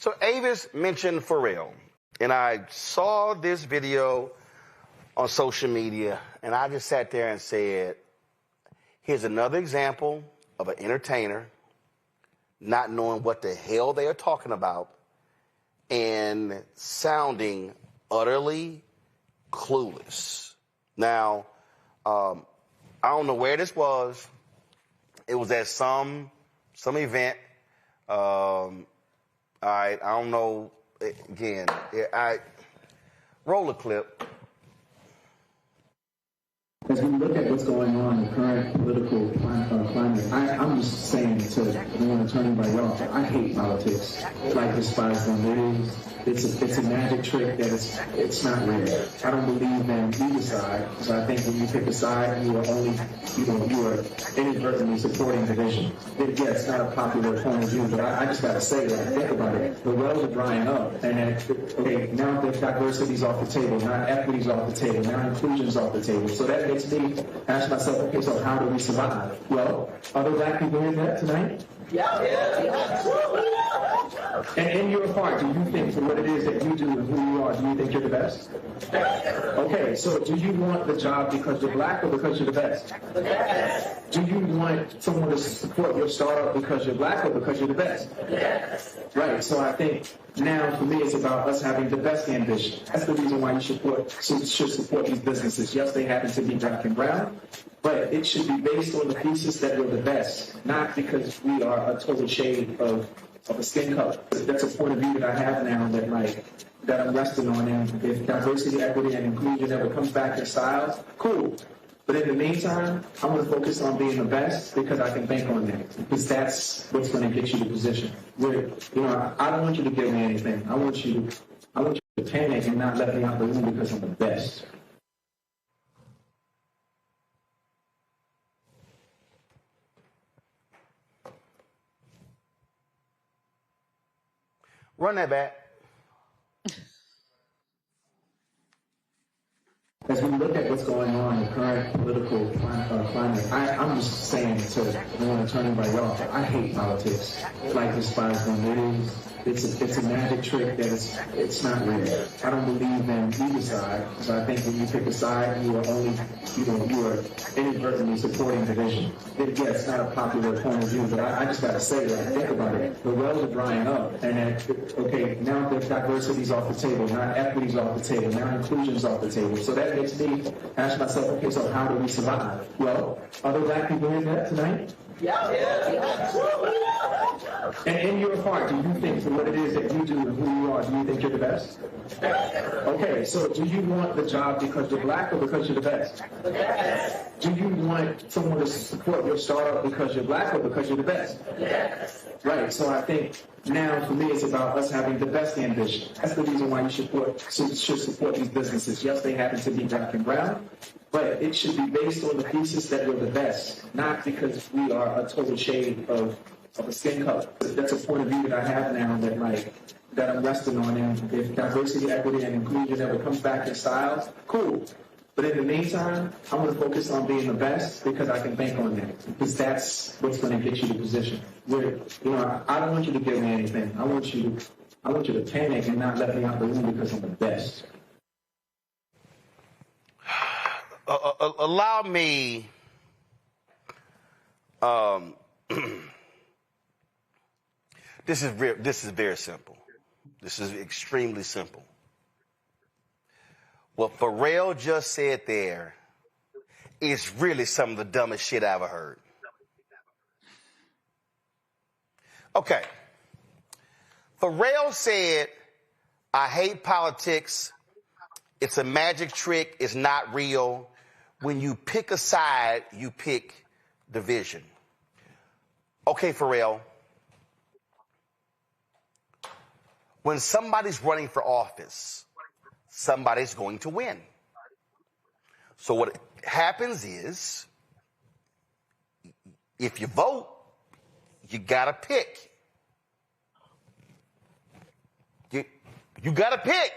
So Avis mentioned Pharrell, and I saw this video on social media, and I just sat there and said, here's another example of an entertainer not knowing what the hell they are talking about and sounding utterly clueless. Now, I don't know where this was. It was at some event. I don't know. Again, I roll a clip. As we look at what's going on in the current political climate, I'm just saying to anyone attorney by y'all, I hate politics. Like despise them. It's a magic trick that it's not real. I don't believe in either side. So I think when you pick a side, you are only, you are inadvertently supporting division. Yeah, it's not a popular point of view, but I just gotta say that. Think about it. The wells are drying up, and okay, now the diversity's off the table, now equity's off the table, now inclusion's off the table. So that makes me ask myself, okay, so how do we survive? Well, are there black people in that tonight? Yeah. And in your heart, do you think for what it is that you do and who you are, do you think you're the best? Okay, so do you want the job because you're black or because you're the best? Do you want someone to support your startup because you're black or because you're the best? Right, so I think now for me it's about us having the best ambition. That's the reason why you should support these businesses. Yes, they happen to be black and brown, but it should be based on the thesis that we're the best, not because we are a total shade of a skin color. That's a point of view that I have now that I'm resting on. And if diversity, equity, and inclusion ever comes back in styles, cool. But in the meantime, I'm going to focus on being the best because I can bank on that. Because that's what's going to get you the position. I don't want you to give me anything. I want you to panic and not let me out the room because I'm the best. Run that back. As we look at what's going on in the current political climate, I'm just saying to anyone attorney by y'all, I hate politics. Like despise them. It's a magic trick that it's not real. I don't believe in either side. So I think when you pick a side, you are only, you are inadvertently supporting division. Yeah, it's not a popular point of view, but I just gotta say that. Think about it. The wells are drying up, and okay, now the diversity's off the table, now equity's off the table, now inclusion's off the table. So that makes me ask myself, okay, so how do we survive? Well, are there black people in that tonight? Yeah. And in your heart, do you think for what it is that you do and who you are, do you think you're the best? Okay, so do you want the job because you're black or because you're the best? Do you want someone to support your startup because you're black or because you're the best? Right, so I think now for me it's about us having the best ambition. That's the reason why you should support these businesses. Yes, they happen to be black and brown, but it should be based on the thesis that we're the best, not because we are a total shade of a skin color. That's a point of view that I have now that I'm resting on. And if diversity, equity, and inclusion ever comes back in styles, cool. But in the meantime, I'm going to focus on being the best because I can bank on that. Because that's what's going to get you the position. I don't want you to give me anything. I want you to panic and not let me out the room because I'm the best. Allow me this is very simple. This is extremely simple. What Pharrell just said there is really some of the dumbest shit I ever heard. Okay. Pharrell said, I hate politics. It's a magic trick. It's not real. When you pick a side, you pick division. Okay, Pharrell. When somebody's running for office, somebody's going to win. So what happens is, if you vote, you gotta pick. You gotta pick.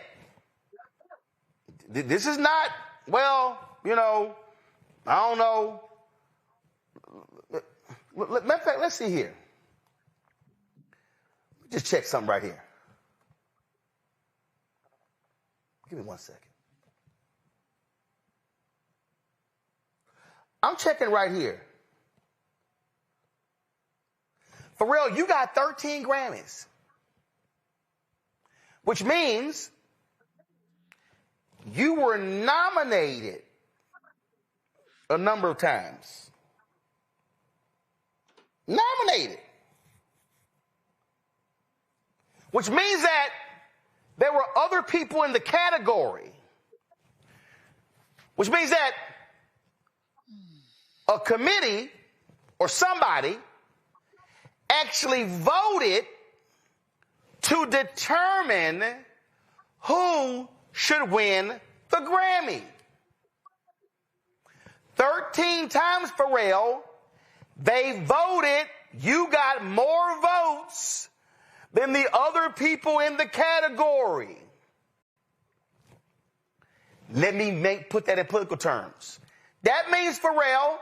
This is not, well, I don't know. Matter of fact, let's see here. Just check something right here. Give me 1 second. I'm checking right here. Pharrell, you got 13 Grammys, which means you were nominated a number of times. Nominated. Which means that there were other people in the category. Which means that a committee or somebody actually voted to determine who should win the Grammy. 13 times, Pharrell, they voted, you got more votes than the other people in the category. Let me put that in political terms. That means, Pharrell,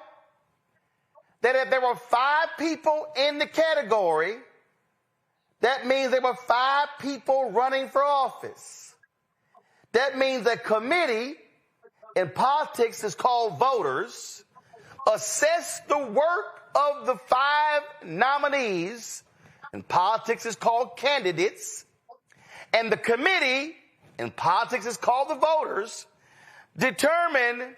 that if there were 5 people in the category, that means there were 5 people running for office. That means a committee in politics is called voters, assess the work of the 5 nominees, in politics is called candidates, and the committee in politics is called the voters, determine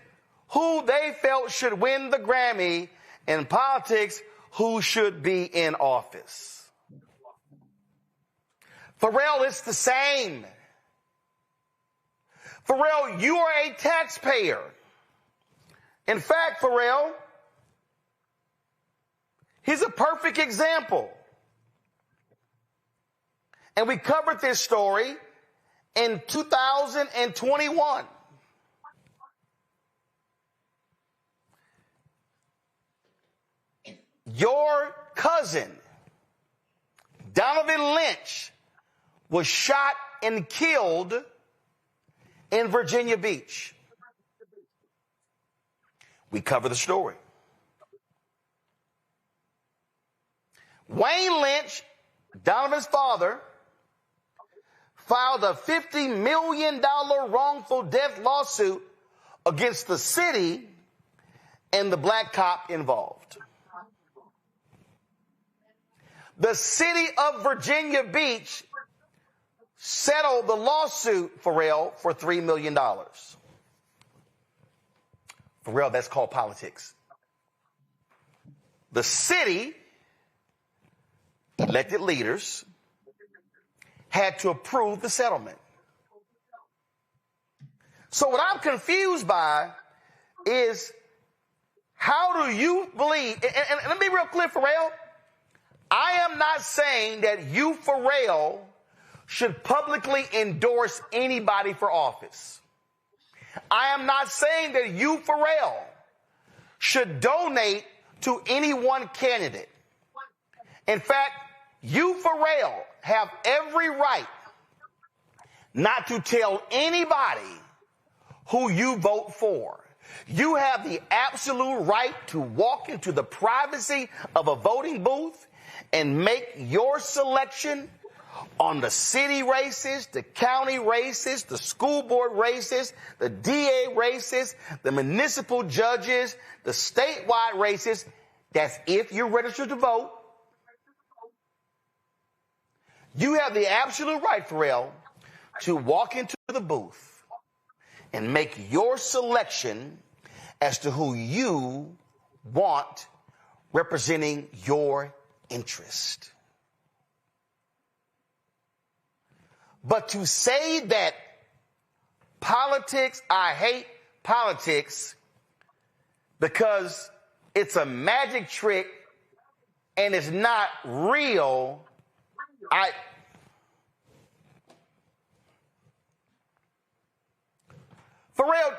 who they felt should win the Grammy, in politics, who should be in office. Pharrell, it's the same. Pharrell, you are a taxpayer. In fact, Pharrell, he's a perfect example. And we covered this story in 2021. Your cousin, Donovan Lynch, was shot and killed in Virginia Beach. We cover the story. Wayne Lynch, Donovan's father, filed a $50 million wrongful death lawsuit against the city and the black cop involved. The city of Virginia Beach settled the lawsuit, Pharrell, for $3 million. Pharrell, that's called politics. The city, elected leaders, had to approve the settlement. So what I'm confused by is, how do you believe, and let me be real clear, Pharrell, I am not saying that you, Pharrell, should publicly endorse anybody for office. I am not saying that you, Pharrell, should donate to any one candidate. In fact, you, Pharrell, have every right not to tell anybody who you vote for. You have the absolute right to walk into the privacy of a voting booth and make your selection on the city races, the county races, the school board races, the DA races, the municipal judges, the statewide races. That's if you're registered to vote. You have the absolute right, Pharrell, to walk into the booth and make your selection as to who you want representing your interest. But to say that politics, I hate politics because it's a magic trick and it's not real, Pharrell,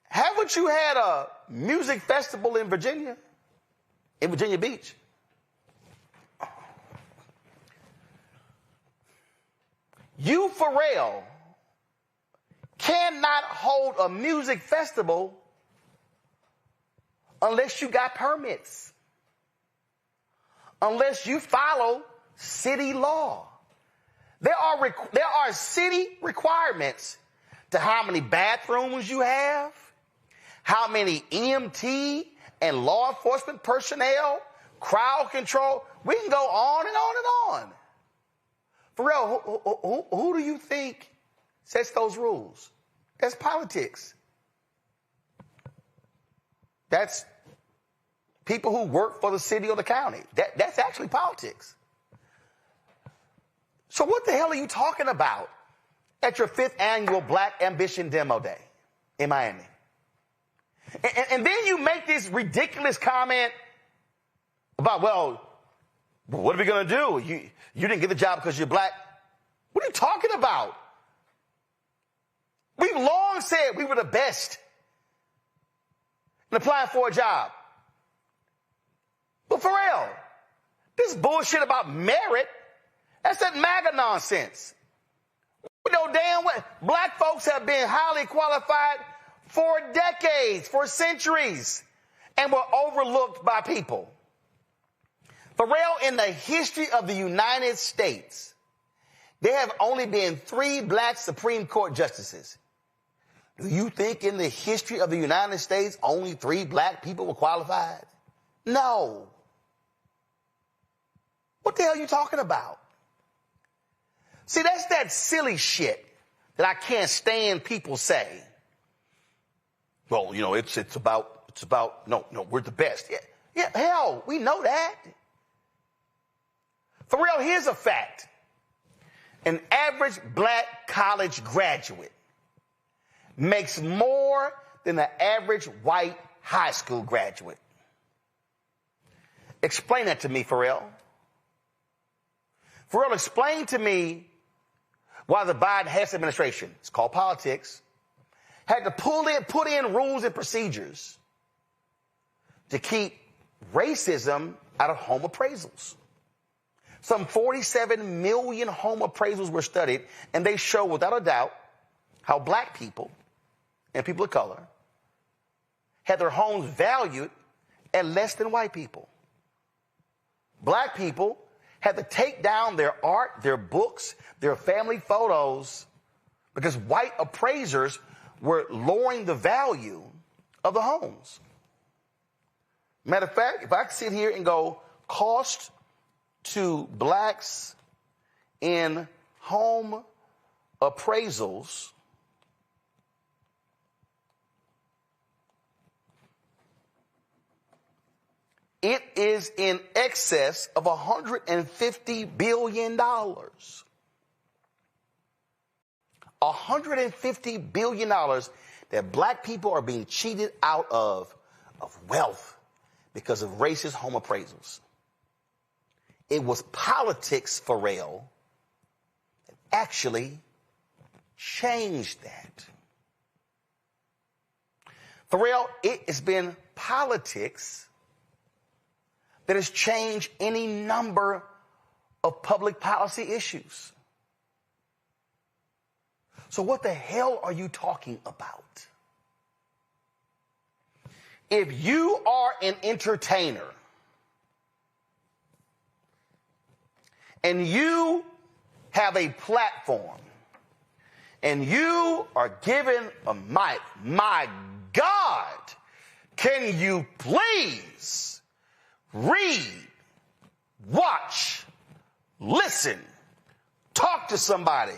haven't you had a music festival in Virginia Beach? You, Pharrell, cannot hold a music festival unless you got permits, unless you follow city law. There are are city requirements to how many bathrooms you have, how many EMT and law enforcement personnel, crowd control. We can go on and on and on. Pharrell, who do you think sets those rules? That's politics. That's people who work for the city or the county. That's actually politics. So what the hell are you talking about at your 5th annual Black Ambition Demo Day in Miami? And then you make this ridiculous comment about, well, what are we going to do? You didn't get the job because you're black. What are you talking about? We've long said we were the best in applying for a job. But Pharrell, this bullshit about merit, that's that MAGA nonsense. We know damn well black folks have been highly qualified for decades, for centuries, and were overlooked by people. Pharrell, in the history of the United States, there have only been 3 black Supreme Court justices. Do you think in the history of the United States only 3 black people were qualified? No. What the hell are you talking about? See, that's that silly shit that I can't stand people say. Well, it's about, no, we're the best. Yeah, hell, we know that. For real, here's a fact. An average black college graduate makes more than the average white high school graduate. Explain that to me, Pharrell. Pharrell, explain to me why the Biden-Harris administration, it's called politics, had to put in rules and procedures to keep racism out of home appraisals. Some 47 million home appraisals were studied, and they show without a doubt how black people and people of color had their homes valued at less than white people. Black people had to take down their art, their books, their family photos because white appraisers were lowering the value of the homes. Matter of fact, if I could sit here and go cost to blacks in home appraisals, it is in excess of $150 billion. $150 billion that black people are being cheated out of wealth because of racist home appraisals. It was politics, Pharrell, that actually changed that. Pharrell, it has been politics that has changed any number of public policy issues. So what the hell are you talking about? If you are an entertainer and you have a platform and you are given a mic, my God, can you please read, watch, listen, talk to somebody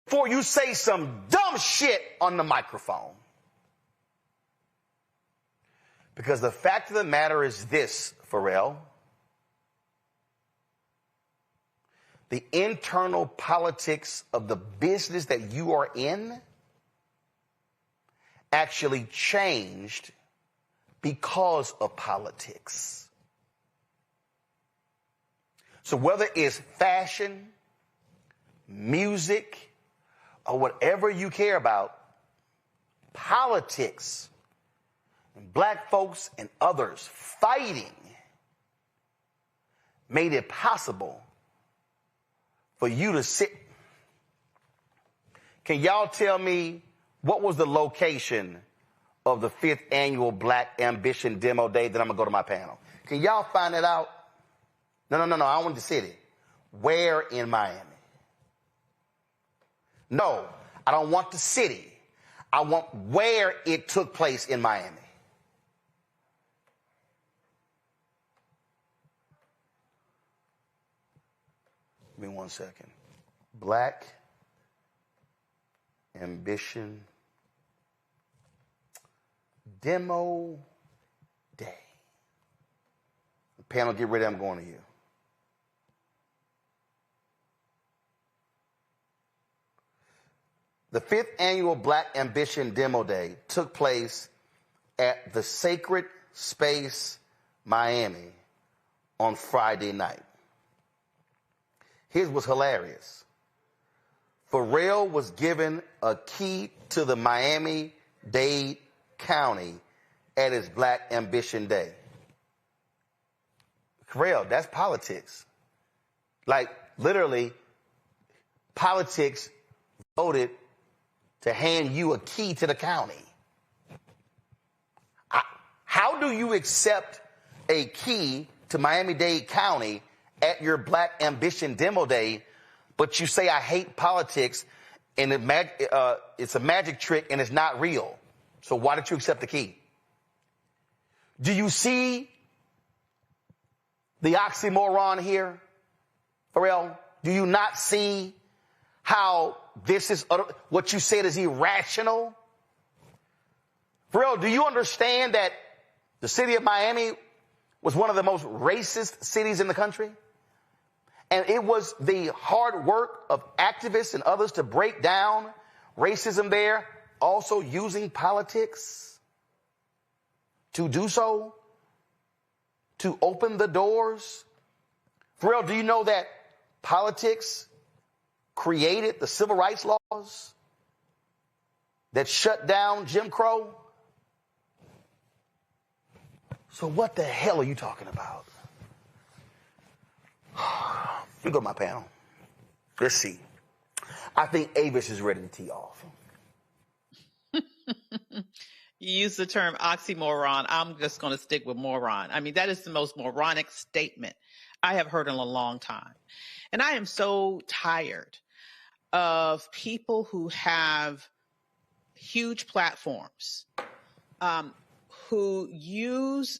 before you say some dumb shit on the microphone? Because the fact of the matter is this, Pharrell. The internal politics of the business that you are in actually changed because of politics. So whether it's fashion, music, or whatever you care about, politics, and black folks and others fighting made it possible for you to sit. Can y'all tell me what was the location of the 5th annual Black Ambition Demo Day that I'm going to go to my panel? Can y'all find it out? No. I want the city. Where in Miami? No, I don't want the city. I want where it took place in Miami. Give me 1 second. Black Ambition Demo Day. The panel, get ready. I'm going to you. The 5th annual Black Ambition Demo Day took place at the Sacred Space, Miami, on Friday night. His was hilarious. Pharrell was given a key to the Miami-Dade County at his Black Ambition Day. Pharrell, that's politics. Like, literally, politics voted to hand you a key to the county. How do you accept a key to Miami-Dade County at your Black Ambition Demo Day, but you say, I hate politics, and it's a magic trick and it's not real? So why did you accept the key? Do you see the oxymoron here, Pharrell? Do you not see how this is, what you said is irrational? Pharrell, do you understand that the city of Miami was one of the most racist cities in the country? And it was the hard work of activists and others to break down racism there, also using politics to do so, to open the doors. Pharrell, do you know that politics created the civil rights laws that shut down Jim Crow? So what the hell are you talking about? You go to my panel. Let's see. I think Avis is ready to tee off. You use the term oxymoron. I'm just going to stick with moron. I mean, that is the most moronic statement I have heard in a long time. And I am so tired of people who have huge platforms, who use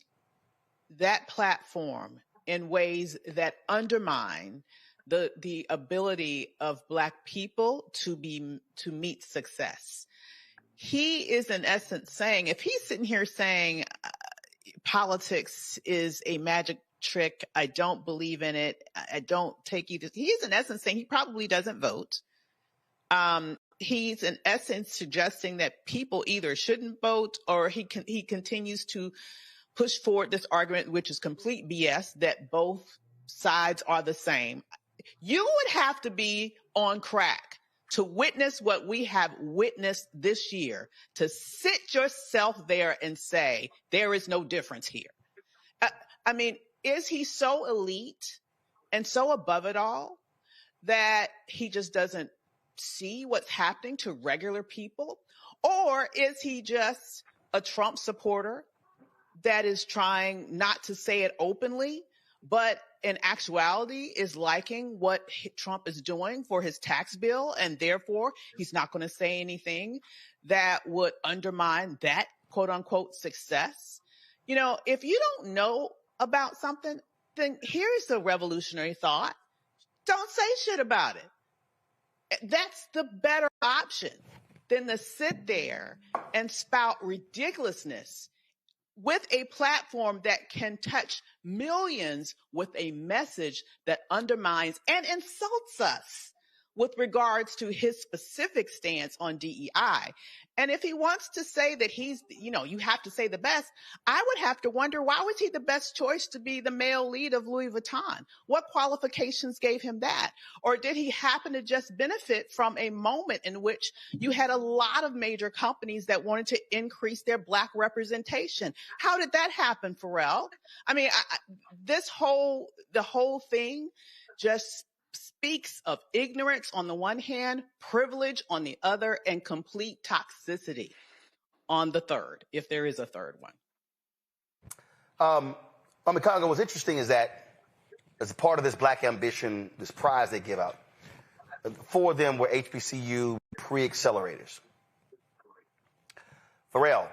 that platform in ways that undermine the ability of Black people to meet success. He is in essence saying, if he's sitting here saying politics is a magic trick, I don't believe in it, I don't take either, he's in essence saying he probably doesn't vote. He's in essence suggesting that people either shouldn't vote, or he continues to push forward this argument, which is complete BS, that both sides are the same. You would have to be on crack to witness what we have witnessed this year, to sit yourself there and say, there is no difference here. I mean, is he so elite and so above it all that he just doesn't see what's happening to regular people? Or is he just a Trump supporter that is trying not to say it openly, but in actuality is liking what Trump is doing for his tax bill, and therefore he's not going to say anything that would undermine that quote unquote success? You know, if you don't know about something, then here's the revolutionary thought. Don't say shit about it. That's the better option than to sit there and spout ridiculousness with a platform that can touch millions with a message that undermines and insults us with regards to his specific stance on DEI. And if he wants to say that he's, you know, you have to say the best, I would have to wonder, why was he the best choice to be the male lead of Louis Vuitton? What qualifications gave him that? Or did he happen to just benefit from a moment in which you had a lot of major companies that wanted to increase their Black representation? How did that happen, Pharrell? I mean, the whole thing just speaks of ignorance on the one hand, privilege on the other, and complete toxicity on the third, if there is a third one. Congo, what's interesting is that as a part of this Black Ambition, this prize they give out, 4 of them were HBCU pre-accelerators. Pharrell,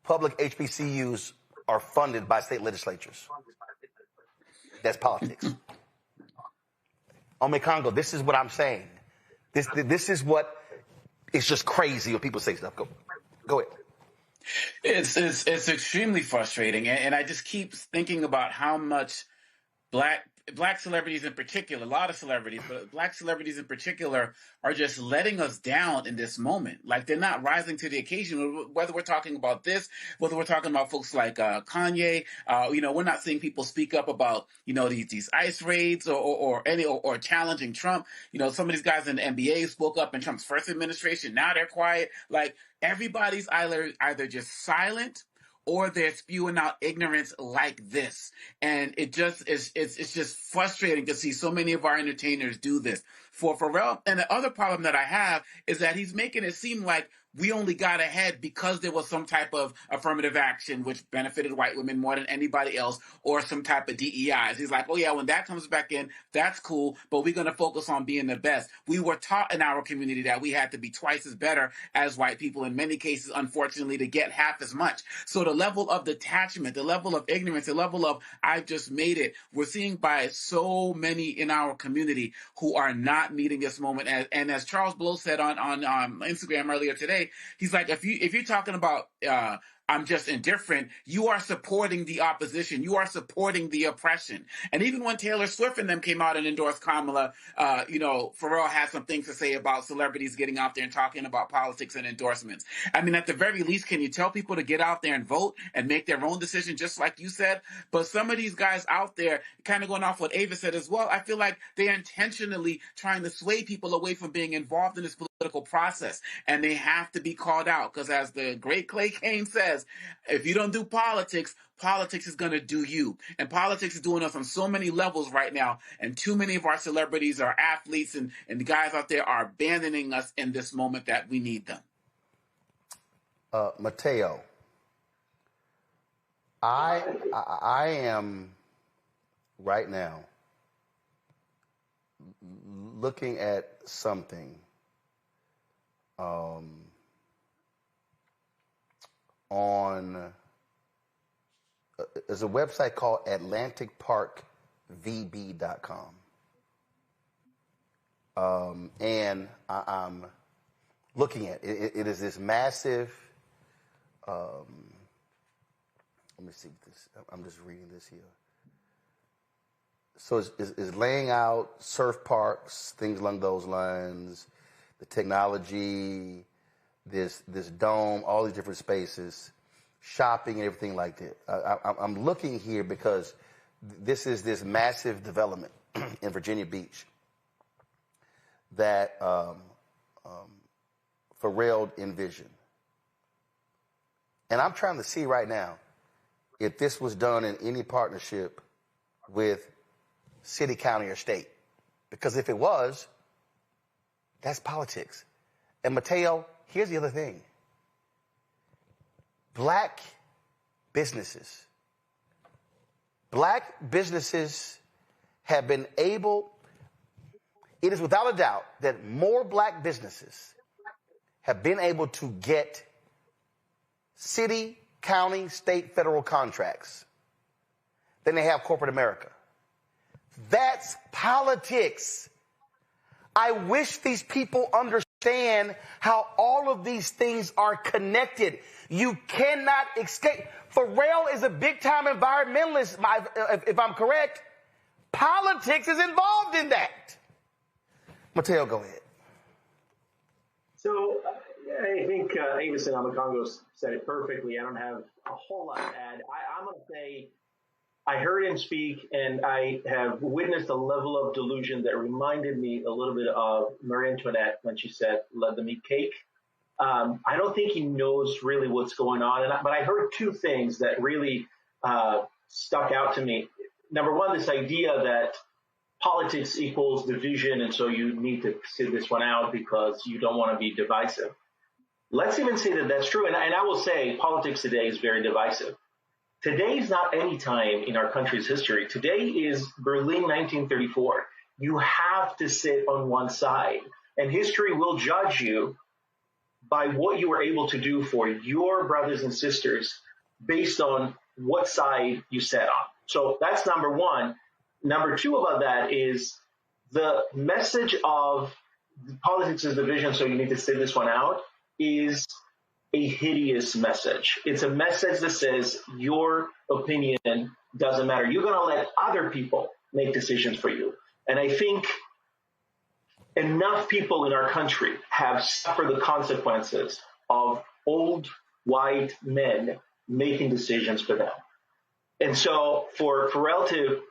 public HBCUs are funded by state legislatures. That's politics. Ome Congo, this is what I'm saying. This is what, it's just crazy when people say stuff. Go ahead. It's extremely frustrating, and I just keep thinking about how much black celebrities in particular, a lot of celebrities, but black celebrities in particular are just letting us down in this moment. Like, they're not rising to the occasion, whether we're talking about this, whether we're talking about folks like Kanye, we're not seeing people speak up about, these ICE raids or challenging Trump. Some of these guys in the NBA spoke up in Trump's first administration. Now they're quiet. Like, everybody's either just silent or they're spewing out ignorance like this. And it's just frustrating to see so many of our entertainers do this. For Pharrell, and the other problem that I have is that he's making it seem like we only got ahead because there was some type of affirmative action which benefited white women more than anybody else, or some type of DEIs. He's like, oh yeah, when that comes back in, that's cool, but we're going to focus on being the best. We were taught in our community that we had to be twice as better as white people, in many cases, unfortunately, to get half as much. So the level of detachment, the level of ignorance, the level of I've just made it, we're seeing by so many in our community who are not meeting this moment. And as Charles Blow said on Instagram earlier today, he's like, if you're talking about I'm just indifferent, you are supporting the opposition. You are supporting the oppression. And even when Taylor Swift and them came out and endorsed Kamala, Pharrell had some things to say about celebrities getting out there and talking about politics and endorsements. I mean, at the very least, can you tell people to get out there and vote and make their own decision, just like you said? But some of these guys out there, kind of going off what Ava said as well, I feel like they're intentionally trying to sway people away from being involved in this political process. And they have to be called out, because as the great Clay Kane says, if you don't do politics, politics is going to do you. And politics is doing us on so many levels right now. And too many of our celebrities, our athletes, and the guys out there are abandoning us in this moment that we need them. Mateo, I am right now looking at something there's a website called AtlanticParkVB.com. And I'm looking at it. It is this massive, let me see this. I'm just reading this here. So it's laying out surf parks, things along those lines, the technology, this dome, all these different spaces, shopping and everything like that. I'm looking here because this is this massive development in Virginia Beach that Pharrell envisioned. And I'm trying to see right now if this was done in any partnership with city, county, or state. Because if it was, that's politics. And Mateo, here's the other thing. Black businesses have been able, it is without a doubt that more black businesses have been able to get city, county, state, federal contracts than they have corporate America. That's politics. I wish these people understand how all of these things are connected. You cannot escape. Pharrell is a big-time environmentalist, if I'm correct. Politics is involved in that. Mateo, go ahead. So I think Amos and Amakongo said it perfectly. I don't have a whole lot to add. I'm going to say I heard him speak, and I have witnessed a level of delusion that reminded me a little bit of Marie Antoinette when she said, "Let them eat cake." I don't think he knows really what's going on. But I heard two things that really stuck out to me. Number one, this idea that politics equals division, and so you need to sit this one out because you don't want to be divisive. Let's even say that that's true. And I will say politics today is very divisive. Today is not any time in our country's history. Today is Berlin 1934. you have to sit on one side. And history will judge you by what you were able to do for your brothers and sisters based on what side you sat on. So that's number one. Number two about that is the message of politics is division, so you need to sit this one out, is a hideous message. It's a message that says your opinion doesn't matter. You're going to let other people make decisions for you. And I think enough people in our country have suffered the consequences of old white men making decisions for them. And so for Pharrell to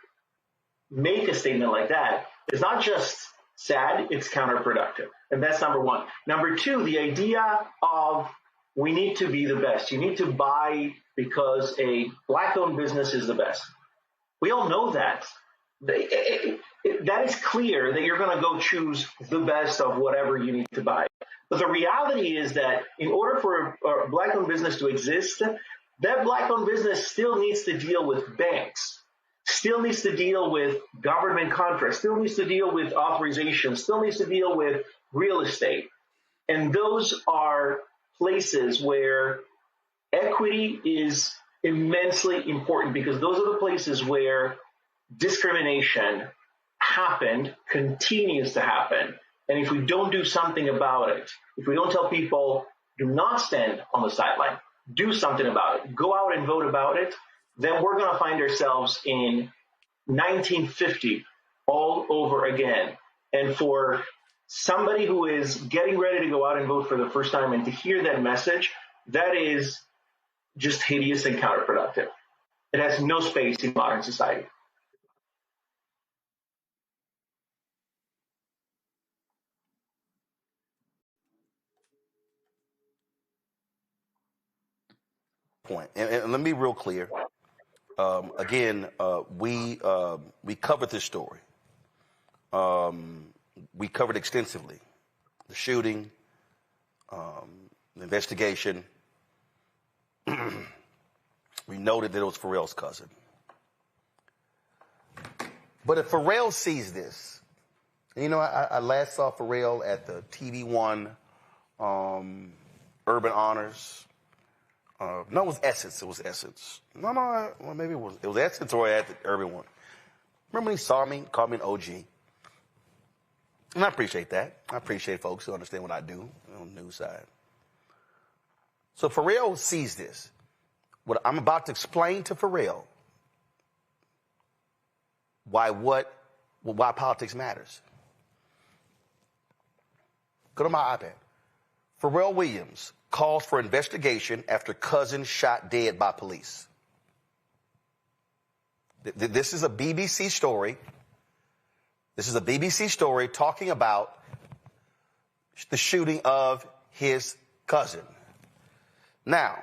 make a statement like that is not just sad, it's counterproductive. And that's number one. Number two, the idea of we need to be the best. You need to buy because a black-owned business is the best. We all know that. That is clear that you're going to go choose the best of whatever you need to buy. But the reality is that in order for a black-owned business to exist, that black-owned business still needs to deal with banks, still needs to deal with government contracts, still needs to deal with authorizations, still needs to deal with real estate. And those are places where equity is immensely important because those are the places where discrimination happened, continues to happen. And if we don't do something about it, if we don't tell people, do not stand on the sideline, do something about it, go out and vote about it, then we're going to find ourselves in 1950 all over again. And for somebody who is getting ready to go out and vote for the first time and to hear that message, that is just hideous and counterproductive. It has no space in modern society. Point. And let me be real clear. Again, we covered this story. We covered extensively the shooting, the investigation. We noted that it was Pharrell's cousin. But if Pharrell sees this, you know, I last saw Pharrell at the TV One Urban Honors. No, it was Essence. It was Essence. No, well, maybe it was Essence or at the Urban one. Remember when he saw me, called me an OG? And I appreciate that. I appreciate folks who understand what I do on the news side. So Pharrell sees this. What I'm about to explain to Pharrell why politics matters. Go to my iPad. Pharrell Williams calls for investigation after cousin shot dead by police. This is a BBC story. This is a BBC story talking about the shooting of his cousin. Now,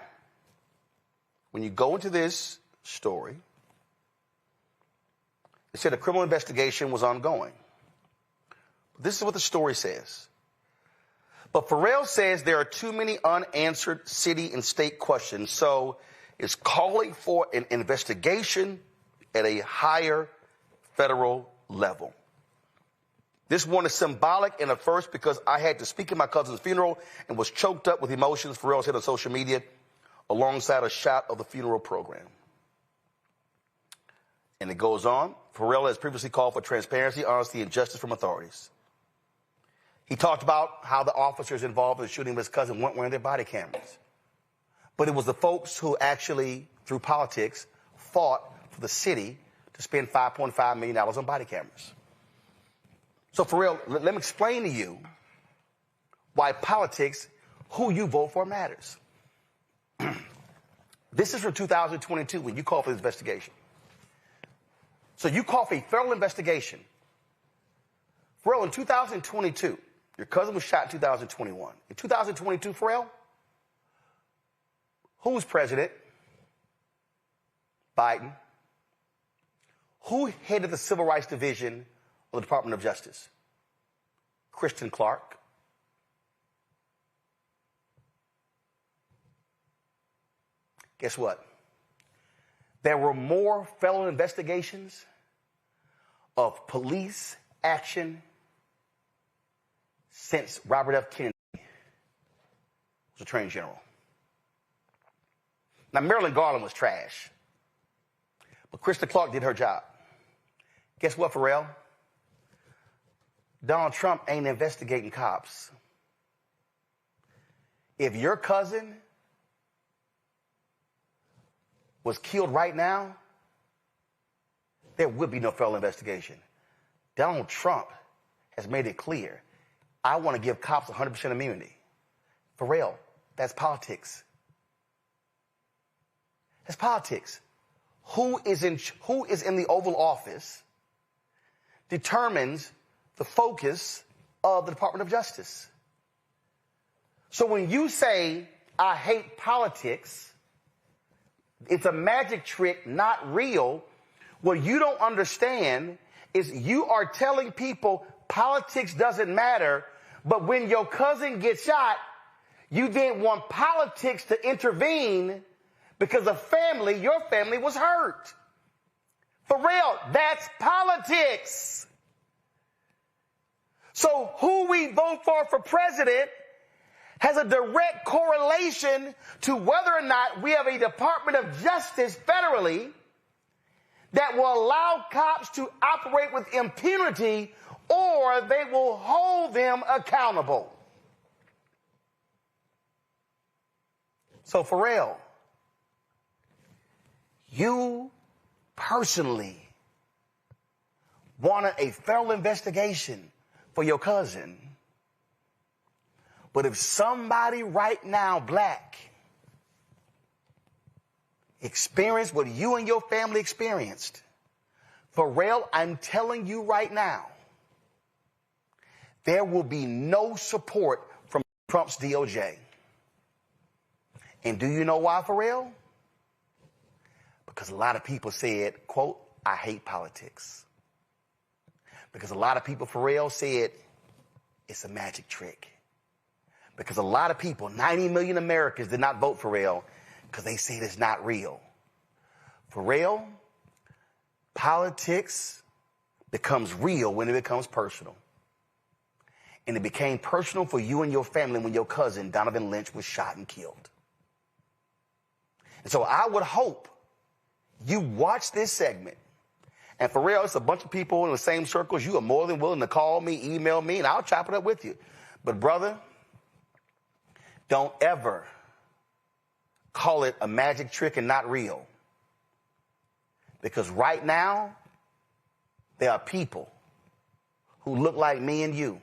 when you go into this story, it said a criminal investigation was ongoing. This is what the story says. But Pharrell says there are too many unanswered city and state questions, so is calling for an investigation at a higher federal level. This one is symbolic and a first because I had to speak at my cousin's funeral and was choked up with emotions, Pharrell said on social media, alongside a shot of the funeral program. And it goes on. Pharrell has previously called for transparency, honesty, and justice from authorities. He talked about how the officers involved in the shooting of his cousin weren't wearing their body cameras. But it was the folks who actually, through politics, fought for the city to spend $5.5 million on body cameras. So, Pharrell, let me explain to you why politics, who you vote for, matters. This is from 2022 when you call for this investigation. So you call for a federal investigation. Pharrell, in 2022, your cousin was shot in 2021. In 2022, Pharrell, who was president? Biden. Who headed the Civil Rights Division of the Department of Justice? Kristen Clark. Guess what? There were more federal investigations of police action since Robert F. Kennedy was Attorney General. Now, Marilyn Garland was trash, but Krista Clark did her job. Guess what, Pharrell? Donald Trump ain't investigating cops. If your cousin was killed right now, there would be no federal investigation. Donald Trump has made it clear, I want to give cops 100% immunity. Pharrell, that's politics. That's politics. Who is in the Oval Office determines the focus of the Department of Justice. So when you say, I hate politics, it's a magic trick, not real. What you don't understand is you are telling people politics doesn't matter, but when your cousin gets shot, you then want politics to intervene because your family was hurt. For real, that's politics. So who we vote for president has a direct correlation to whether or not we have a Department of Justice federally that will allow cops to operate with impunity, or they will hold them accountable. So, Pharrell, you personally wanted a federal investigation for your cousin. But if somebody right now, black, experienced what you and your family experienced, Pharrell, I'm telling you right now, there will be no support from Trump's DOJ. And do you know why, Pharrell? Because a lot of people said, quote, I hate politics. Because a lot of people, Pharrell, said it's a magic trick. Because a lot of people, 90 million Americans, did not vote for Pharrell because they said it's not real. Pharrell, politics becomes real when it becomes personal. And it became personal for you and your family when your cousin, Donovan Lynch, was shot and killed. And so I would hope you watch this segment. And Pharrell, it's a bunch of people in the same circles. You are more than willing to call me, email me, and I'll chop it up with you. But brother, don't ever call it a magic trick and not real. Because right now, there are people who look like me and you.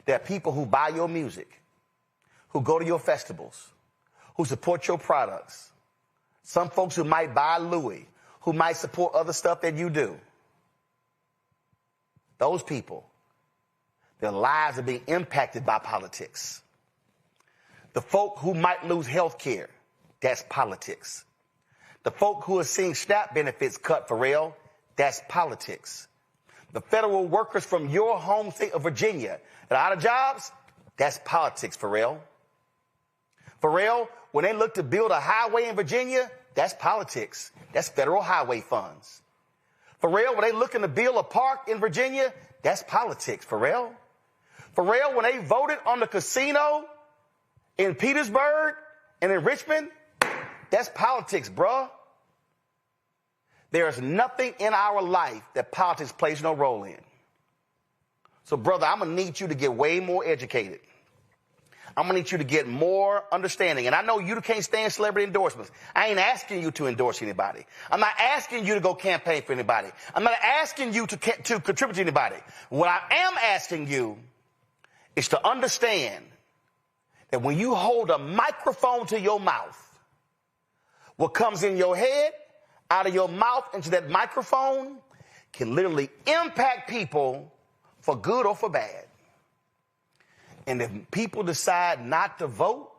There are people who buy your music, who go to your festivals, who support your products. Some folks who might buy Louis, who might support other stuff that you do. Those people, their lives are being impacted by politics. The folk who might lose health care, that's politics. The folk who are seeing SNAP benefits cut, Pharrell, that's politics. The federal workers from your home state of Virginia that are out of jobs, that's politics, Pharrell. Pharrell, when they look to build a highway in Virginia, that's politics. That's federal highway funds. Pharrell, when they looking to build a park in Virginia, that's politics, Pharrell. Pharrell, when they voted on the casino in Petersburg and in Richmond, that's politics, bruh. There is nothing in our life that politics plays no role in. So, brother, I'm going to need you to get way more educated. I'm going to need you to get more understanding. And I know you can't stand celebrity endorsements. I ain't asking you to endorse anybody. I'm not asking you to go campaign for anybody. I'm not asking you to contribute to anybody. What I am asking you is to understand that when you hold a microphone to your mouth, what comes in your head, out of your mouth into that microphone can literally impact people for good or for bad. And if people decide not to vote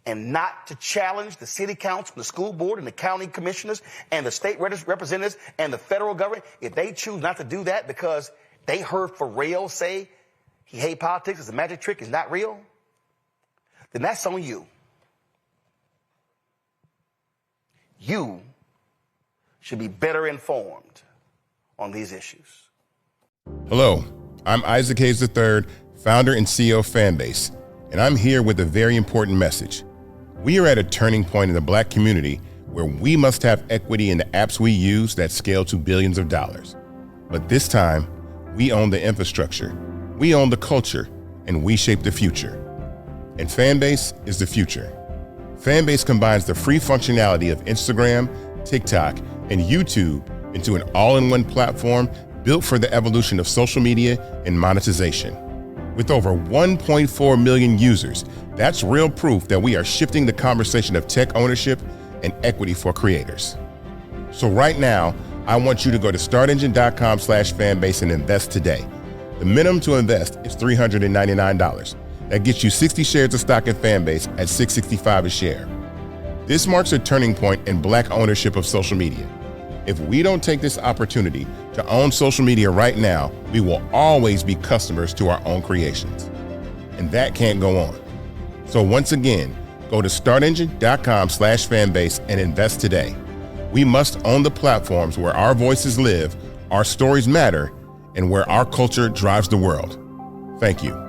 and not to challenge the city council, the school board, and the county commissioners, and the state representatives, and the federal government, if they choose not to do that because they heard Pharrell say he hates politics, it's a magic trick, it's not real, then that's on you. You should be better informed on these issues. Hello, I'm Isaac Hayes III, founder and CEO of Fanbase, and I'm here with a very important message. We are at a turning point in the Black community where we must have equity in the apps we use that scale to billions of dollars. But this time, we own the infrastructure, we own the culture, and we shape the future. And Fanbase is the future. Fanbase combines the free functionality of Instagram, TikTok, and YouTube into an all-in-one platform built for the evolution of social media and monetization. With over 1.4 million users, that's real proof that we are shifting the conversation of tech ownership and equity for creators. So right now, I want you to go to startengine.com/fanbase and invest today. The minimum to invest is $399. That gets you 60 shares of stock in Fanbase at $665 a share. This marks a turning point in Black ownership of social media. If we don't take this opportunity to own social media right now, we will always be customers to our own creations. And that can't go on. So once again, go to startengine.com/fanbase and invest today. We must own the platforms where our voices live, our stories matter, and where our culture drives the world. Thank you.